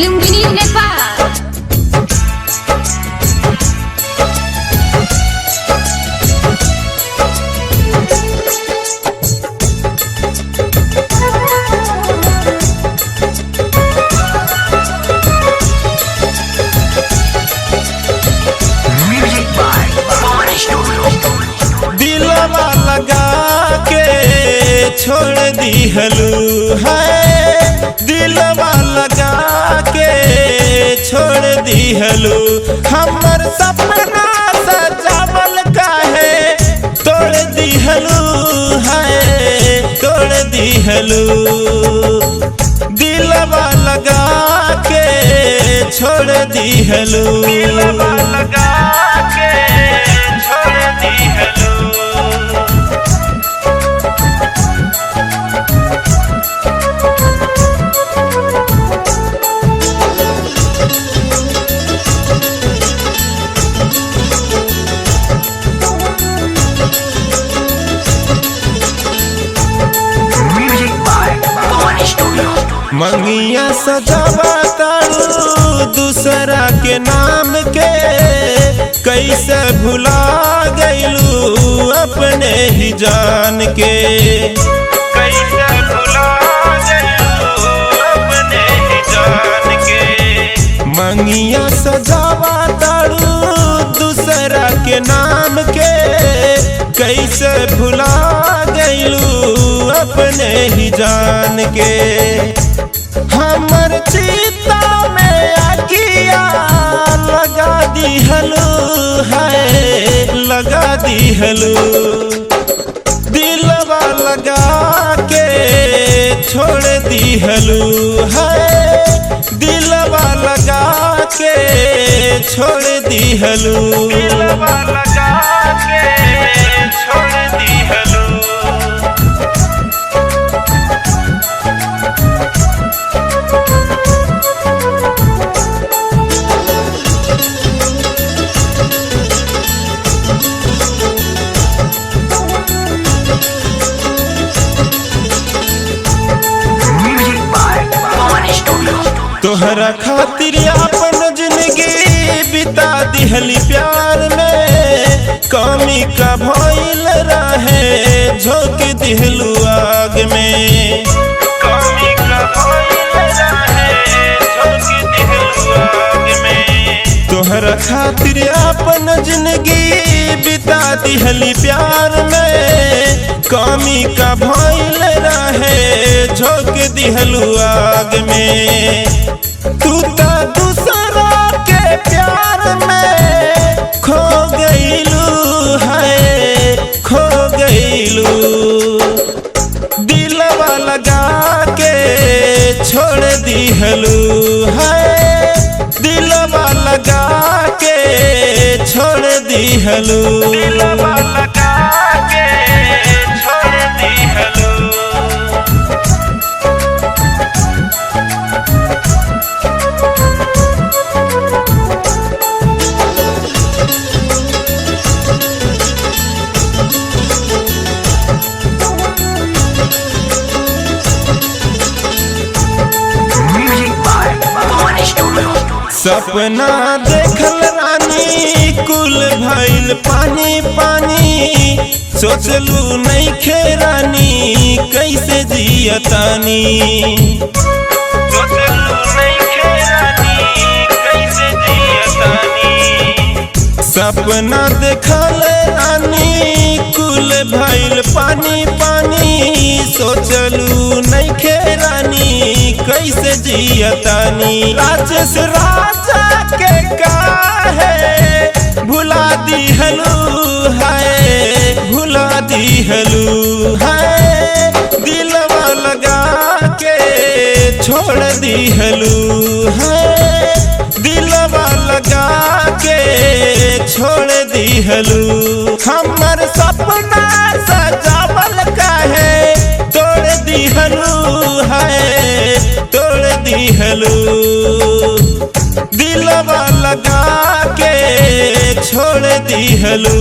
लुम्बिनी नेपाल। दिलवा लगा के छोड़ दिहलू है, दिलवा लगा के छोड़ दिहलू। हमर सपना सजावल काहे तोड़ दिहलू है, तोड़ दिहलू। दिलवा लगा के छोड़ दिहलू, दिलवा लगा के छोड़ दिहलू। मंगिया सजावा तारू दूसरा के नाम के, कैसे भुला गईलू अपने ही जान के, कैसे भुला गईलू अपने ही जान के। मंगिया सजावा तारू दूसरा के नाम के, कैसे भुला गईलू अपने ही जान के। हमर चिता में आगिया लगा दिहलू है, लगा दिहलू। दिलवा लगा के छोड़ दिहलू है, दिलवा लगा के छोड़ दिहलू, दिलवा लगा के छोड़ दिहलू। तोहरा खातिर अपन जिंदगी बिता दिहली प्यार में, कमी का भइल रहे झोंक दिहलू आग में, कमी का भइल रहे झोंक दिहलू आग में। तोहरा खातिर अपन जिंदगी बिता दिहली प्यार में, कमी का भइल रहे झोंक दिहलू आग में। तू तो दूसरा के प्यार में खो गईलू है, खो गईलू। दिलवा लगा के छोड़ दिहलू है, दिलवा लगा के छोड़ दिहलू, दिलवा लगा के छोड़ दिहलू। सपना देखल रानी कुल भइल पानी पानी, सोचलू नहीं खेरानी कैसे जियतानी, सोचलू नहीं खेरानी कैसे जियतानी। सपना देखल रानी कुल भइल पानी पानी, सोचलू नहीं खेरानी कैसे जियतानी। राजेश राजा के काहे भुला दिहलू है, भुला दिहलू है। दिलवा लगा के छोड़ दिहलू है, दिलवा लगा के छोड़ दिहलू। हमर सपना सजावल काहे तोड़ दिहलू है, तोड़ दिहलू। दिलवा लगा के छोड़ दिहलू।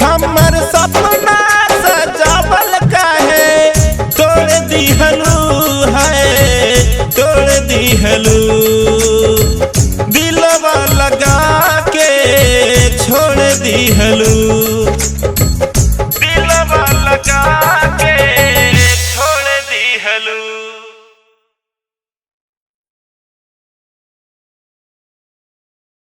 हमर सपना सजावल काहे तोड़ दिहलू है, तोड़ दिहलू।